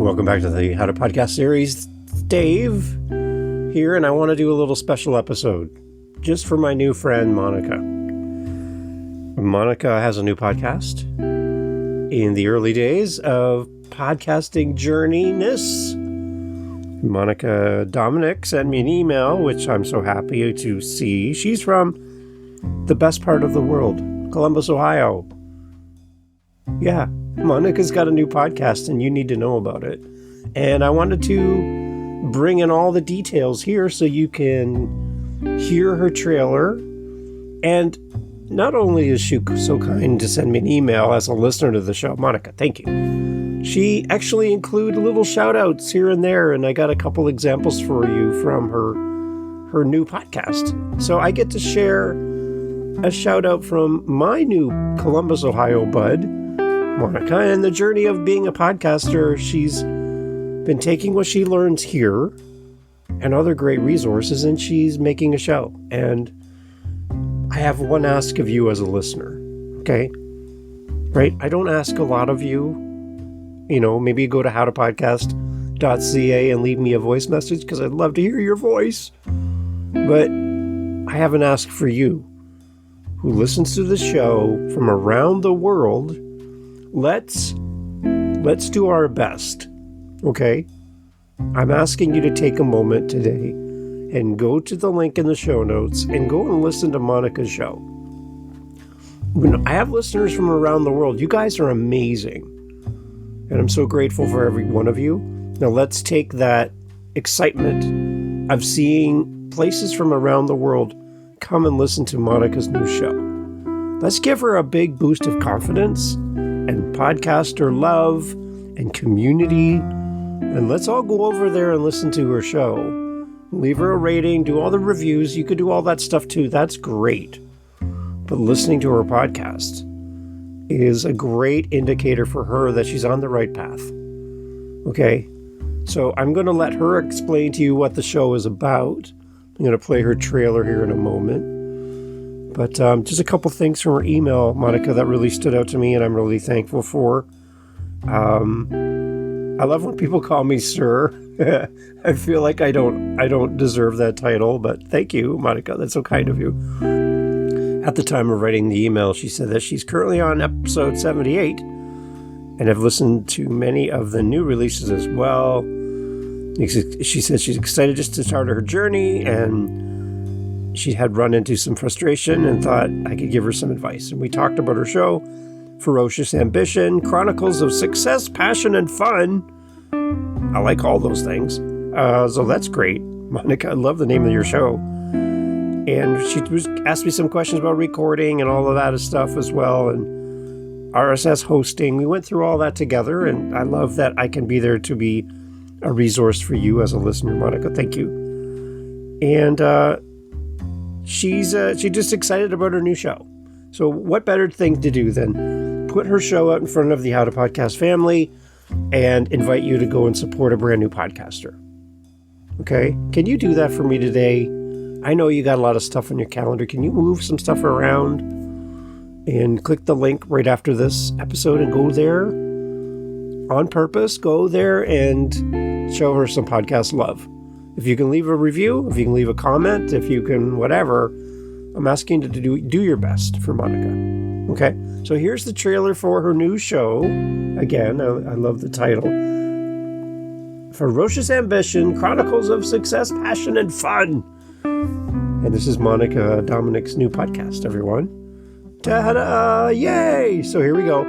Welcome back to the How to Podcast series. It's Dave here, and I want to do a little special episode just for my new friend, Monica. Monica has a new podcast. In the early days of podcasting journeyness, Dominic sent me an email, which I'm so happy to see. She's from the best part of the world, Columbus, Ohio. Yeah, Monica's got a new podcast and you need to know about it. And I wanted to bring in all the details here so you can hear her trailer. And not only is she so kind to send me an email as a listener to the show, Monica, thank you. She actually included little shout outs here and there, and I got a couple examples for you from her new podcast. So I get to share a shout out from my new Columbus, Ohio bud, Monica, and the journey of being a podcaster. She's been taking what she learns here and other great resources, and she's making a show. And I have one ask of you as a listener, okay? Right? I don't ask a lot of you. You know, maybe go to howtopodcast.ca and leave me a voice message because I'd love to hear your voice. But I have an ask for you who listens to the show from around the world. Let's do our best, okay? I'm asking you to take a moment today and go to the link in the show notes and go and listen to Monica's show. I have listeners from around the world. You guys are amazing. And I'm so grateful for every one of you. Now let's take that excitement of seeing places from around the world come and listen to Monica's new show. Let's give her a big boost of confidence and podcaster love and community. And let's all go over there and listen to her show. Leave her a rating, do all the reviews. You could do all that stuff too. That's great. But listening to her podcast is a great indicator for her that she's on the right path. Okay? So I'm going to let her explain to you what the show is about. I'm going to play her trailer here in a moment. But just a couple things from her email, Monica, that really stood out to me and I'm really thankful for. I love when people call me sir. I feel like I don't deserve that title, but thank you, Monica. That's so kind of you. At the time of writing the email, she said that she's currently on episode 78 and have listened to many of the new releases as well. She said she's excited just to start her journey, and she had run into some frustration and thought I could give her some advice. And we talked about her show, Ferocious Ambition, Chronicles of Success, Passion, and Fun. I like all those things. So that's great. Monica, I love the name of your show. And she asked me some questions about recording and all of that stuff as well, and RSS hosting. We went through all that together, and I love that I can be there to be a resource for you as a listener, Monica. Thank you. And she's just excited about her new show. So what better thing to do than put her show out in front of the How to Podcast family and invite you to go and support a brand new podcaster. Okay? Can you do that for me today? I know you got a lot of stuff on your calendar. Can you move some stuff around and click the link right after this episode and go there on purpose? Go there and show her some podcast love. If you can leave a review, if you can leave a comment, if you can whatever, I'm asking you to do your best for Monica. Okay? So here's the trailer for her new show. Again, I love the title. Ferocious Ambition, Chronicles of Success, Passion, and Fun. And this is Monica Dominic's new podcast, everyone. Ta-da! Yay! So here we go.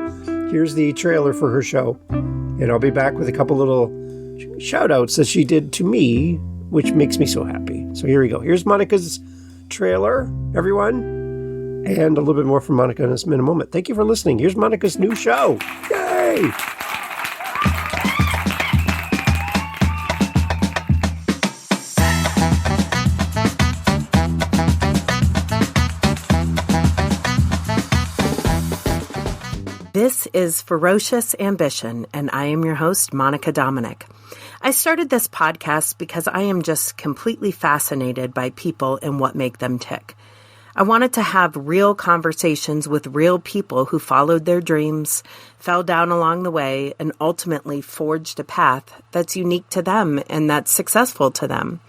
Here's the trailer for her show. And I'll be back with a couple little shout-outs that she did to me, which makes me so happy. So here we go. Here's Monica's trailer, everyone. And a little bit more from Monica in a moment. Thank you for listening. Here's Monica's new show. Yay! This is Ferocious Ambition, and I am your host, Monica Dominic. I started this podcast because I am just completely fascinated by people and what make them tick. I wanted to have real conversations with real people who followed their dreams, fell down along the way, and ultimately forged a path that's unique to them and that's successful to them.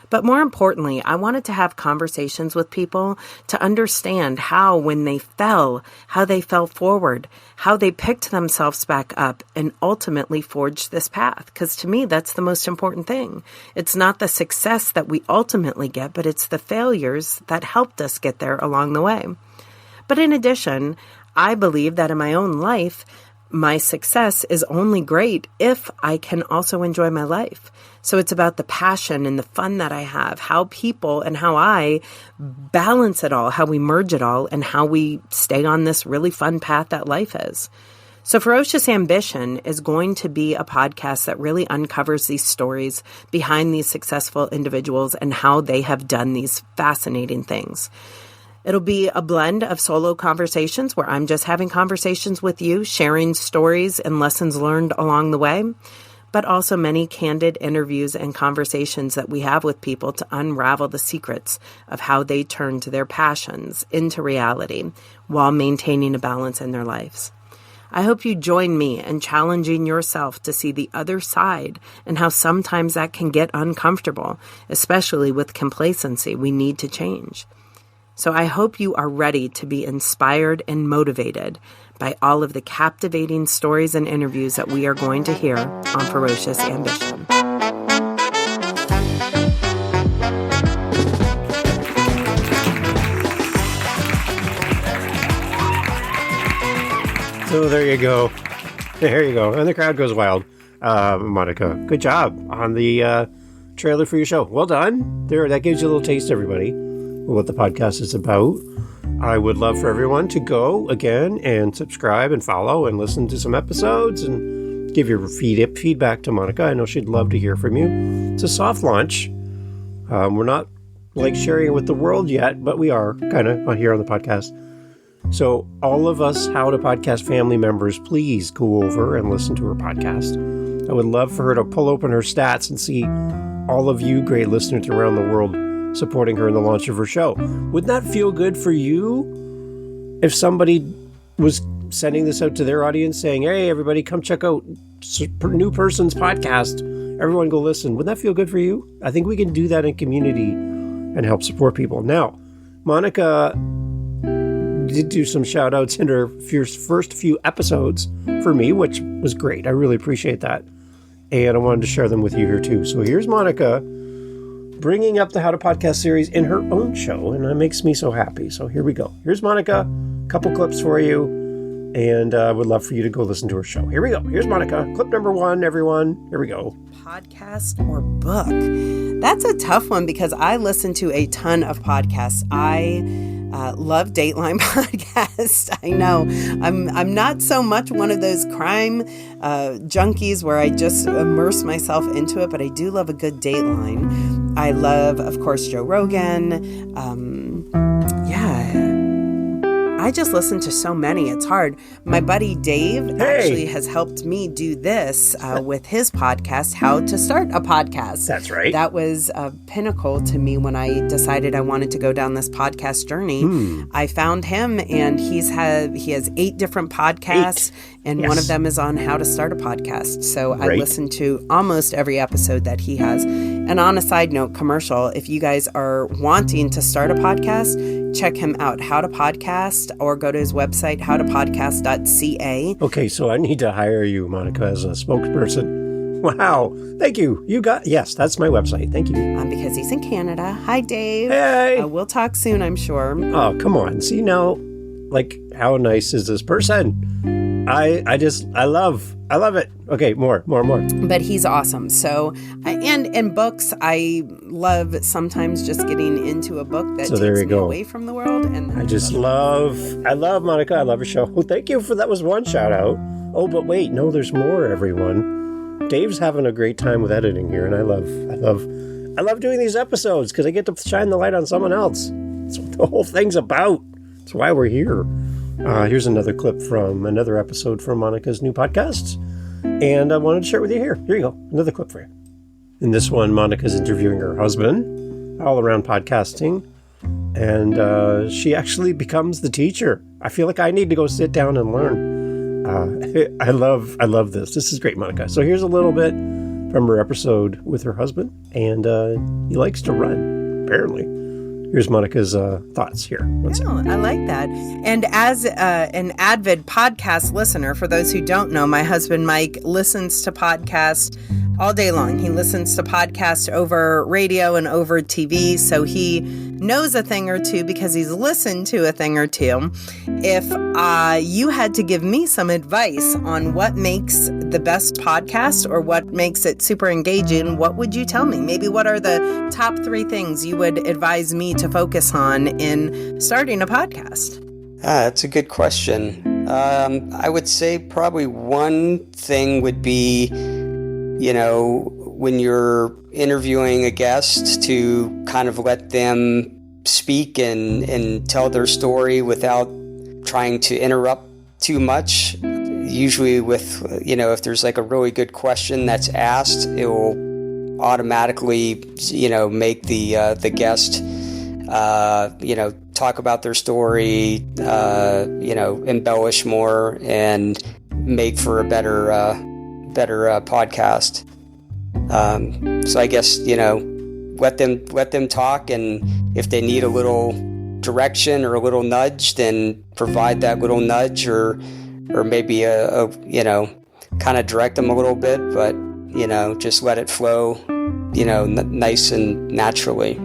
But more importantly, I wanted to have conversations with people to understand how, when they fell, how they fell forward, how they picked themselves back up and ultimately forged this path. Because to me, that's the most important thing. It's not the success that we ultimately get, but it's the failures that helped us get there along the way. But in addition, I believe that in my own life, my success is only great if I can also enjoy my life. So it's about the passion and the fun that I have, how people and how I balance it all, how we merge it all, and how we stay on this really fun path that life is. So Ferocious Ambition is going to be a podcast that really uncovers these stories behind these successful individuals and how they have done these fascinating things. It'll be a blend of solo conversations where I'm just having conversations with you, sharing stories and lessons learned along the way, but also many candid interviews and conversations that we have with people to unravel the secrets of how they turn to their passions into reality while maintaining a balance in their lives. I hope you join me in challenging yourself to see the other side and how sometimes that can get uncomfortable, especially with complacency. We need to change. So I hope you are ready to be inspired and motivated by all of the captivating stories and interviews that we are going to hear on Ferocious Ambition. So there you go. There you go. And the crowd goes wild. Monica, good job on the trailer for your show. Well done. There, that gives you a little taste, everybody, what the podcast is about. I would love for everyone to go again and subscribe and follow and listen to some episodes and give your feedback to Monica. I know she'd love to hear from you. It's a soft launch. We're not like sharing it with the world yet, but we are kind of here on the podcast. So all of us How to Podcast family members, please go over and listen to her podcast. I would love for her to pull open her stats and see all of you great listeners around the world supporting her in the launch of her show. Wouldn't that feel good for you if somebody was sending this out to their audience saying, hey, everybody, come check out New Person's podcast. Everyone go listen. Wouldn't that feel good for you? I think we can do that in community and help support people. Now, Monica did do some shout outs in her first few episodes for me, which was great. I really appreciate that. And I wanted to share them with you here too. So here's Monica bringing up the How to Podcast series in her own show, and that makes me so happy. So here we go. Here's Monica, a couple clips for you, and I would love for you to go listen to her show. Here we go. Here's Monica. Clip number 1, everyone. Here we go. Podcast or book? That's a tough one because I listen to a ton of podcasts. I love Dateline podcasts. I know I'm not so much one of those crime junkies where I just immerse myself into it, but I do love a good Dateline. I love, of course, Joe Rogan. I just listen to so many. It's hard. My buddy Dave actually has helped me do this with his podcast, How to Start a Podcast. That's right. That was a pinnacle to me when I decided I wanted to go down this podcast journey. I found him, and he has 8 different podcasts, and one of them is on how to start a podcast. So I listen to almost every episode that he has. And on a side note, commercial, if you guys are wanting to start a podcast, check him out, How to Podcast, or go to his website, howtopodcast.ca. Okay, so I need to hire you, Monica, as a spokesperson. Wow. Thank you. Yes, that's my website. Thank you. Because he's in Canada. Hi, Dave. Hey. We'll talk soon, I'm sure. Oh, come on. See now, like, how nice is this person? I love it. Okay, more. But he's awesome. So, and books, I love sometimes just getting into a book that takes me away from the world. And I love Monica. I love her show. Well, thank you for that. Was one shout out. Oh, but wait, no, there's more, everyone. Dave's having a great time with editing here, and I love doing these episodes because I get to shine the light on someone else. That's what the whole thing's about. That's why we're here. Here's another clip from another episode from Monica's new podcast, and I wanted to share it with you here. Here you go, another clip for you. In this one, Monica's interviewing her husband, all around podcasting, and she actually becomes the teacher. I feel like I need to go sit down and learn. I love this. This is great, Monica. So here's a little bit from her episode with her husband, and he likes to run, apparently. Here's Monica's thoughts here. I like that. And as an avid podcast listener, for those who don't know, my husband Mike listens to podcasts all day long. He listens to podcasts over radio and over TV, so he knows a thing or two because he's listened to a thing or two. If you had to give me some advice on what makes the best podcast or what makes it super engaging, what would you tell me? Maybe what are the top 3 things you would advise me to focus on in starting a podcast? That's a good question. I would say probably one thing would be, when you're interviewing a guest, to kind of let them speak and tell their story without trying to interrupt too much. Usually with, if there's like a really good question that's asked, it will automatically, make the guest, talk about their story, embellish more and make for a better podcast. So I guess, let them talk, and if they need a little direction or a little nudge, then provide that little nudge, or maybe kind of direct them a little bit, but just let it flow, nice and naturally.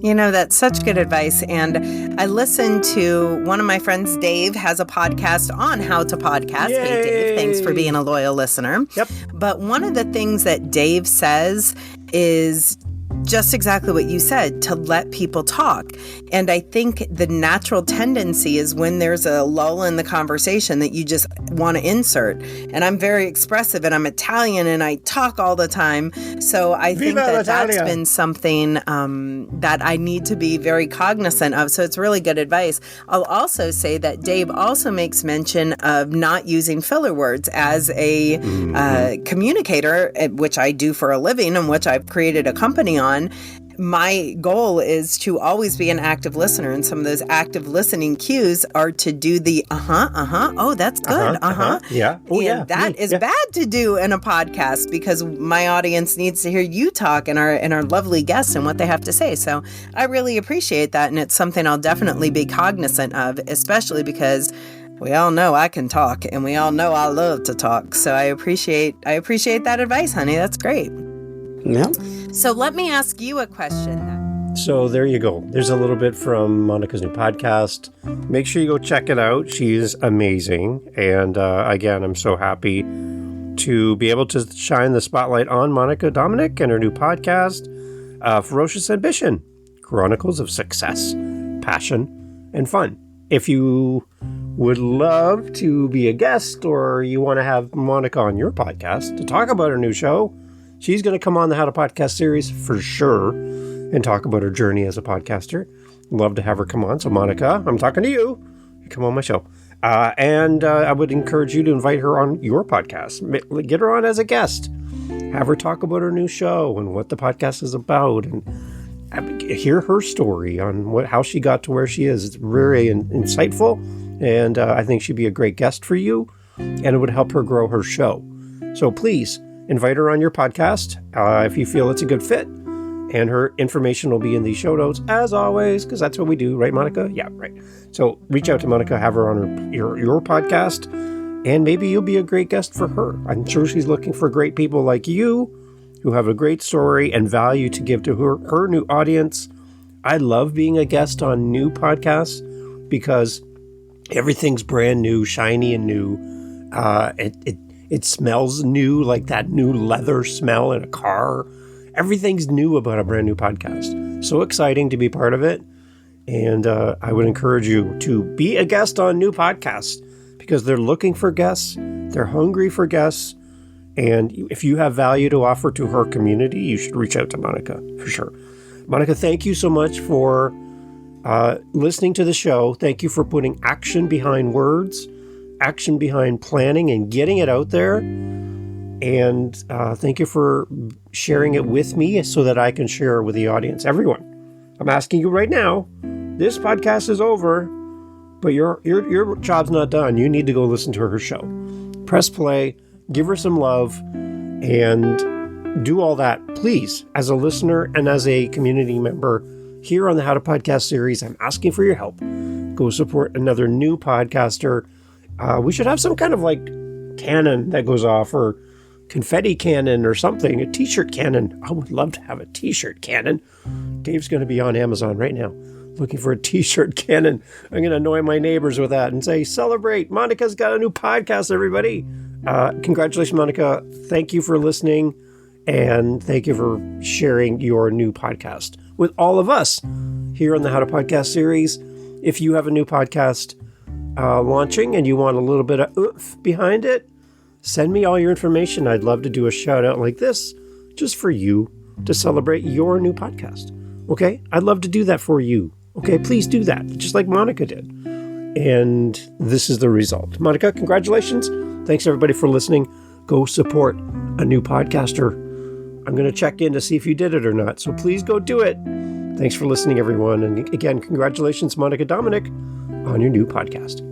That's such good advice. And I listened to one of my friends, Dave, has a podcast on how to podcast. Yay! Hey, Dave, thanks for being a loyal listener. Yep. But one of the things that Dave says is just exactly what you said, to let people talk. And I think the natural tendency is when there's a lull in the conversation that you just want to insert. And I'm very expressive, and I'm Italian, and I talk all the time. So I think that's been something that I need to be very cognizant of. So it's really good advice. I'll also say that Dave also makes mention of not using filler words as a communicator, which I do for a living and which I've created a company on. My goal is to always be an active listener, and some of those active listening cues are to do the oh, that's good, yeah, and that is bad to do in a podcast, because my audience needs to hear you talk and our lovely guests and what they have to say. So I really appreciate that, and it's something I'll definitely be cognizant of, especially because we all know I can talk, and we all know I love to talk. So I appreciate that advice, honey. That's great. Yeah. So let me ask you a question then. So there you go. There's a little bit from Monica's new podcast. Make sure you go check it out. She's amazing. And again, I'm so happy to be able to shine the spotlight on Monica Dominic and her new podcast, Ferocious Ambition, Chronicles of Success, Passion, and Fun. If you would love to be a guest, or you want to have Monica on your podcast to talk about her new show, she's going to come on the How to Podcast series for sure and talk about her journey as a podcaster. Love to have her come on. So Monica, I'm talking to you. Come on my show. And I would encourage you to invite her on your podcast. Get her on as a guest. Have her talk about her new show and what the podcast is about, and hear her story on how she got to where she is. It's very insightful, and I think she'd be a great guest for you, and it would help her grow her show. So please, invite her on your podcast if you feel it's a good fit, and her information will be in the show notes as always, because that's what we do, right, Monica? Yeah, right. So reach out to Monica, have her on your podcast, and maybe you'll be a great guest for her. I'm sure she's looking for great people like you who have a great story and value to give to her new audience. I love being a guest on new podcasts because everything's brand new, shiny and new. It smells new, like that new leather smell in a car. Everything's new about a brand new podcast. So exciting to be part of it. And I would encourage you to be a guest on new podcasts, because they're looking for guests. They're hungry for guests. And if you have value to offer to her community, you should reach out to Monica for sure. Monica, thank you so much for listening to the show. Thank you for putting action behind words, action behind planning and getting it out there. And thank you for sharing it with me so that I can share it with the audience, everyone. I'm asking you right now, this podcast is over, but your job's not done. You need to go listen to her show. Press play, give her some love, and do all that. Please, as a listener and as a community member here on the How to Podcast series, I'm asking for your help. Go support another new podcaster. We should have some kind of like cannon that goes off, or confetti cannon or something, a t-shirt cannon. I would love to have a t-shirt cannon. Dave's going to be on Amazon right now looking for a t-shirt cannon. I'm going to annoy my neighbors with that and say, celebrate, Monica's got a new podcast, everybody. Congratulations, Monica. Thank you for listening, and thank you for sharing your new podcast with all of us here on the How to Podcast series. If you have a new podcast launching and you want a little bit of oomph behind it, send me all your information. I'd love to do a shout out like this just for you to celebrate your new podcast. Okay? I'd love to do that for you. Okay? Please do that, just like Monica did. And this is the result. Monica, congratulations. Thanks everybody for listening. Go support a new podcaster. I'm going to check in to see if you did it or not. So please go do it. Thanks for listening, everyone. And again, congratulations, Monica Dominic, on your new podcast.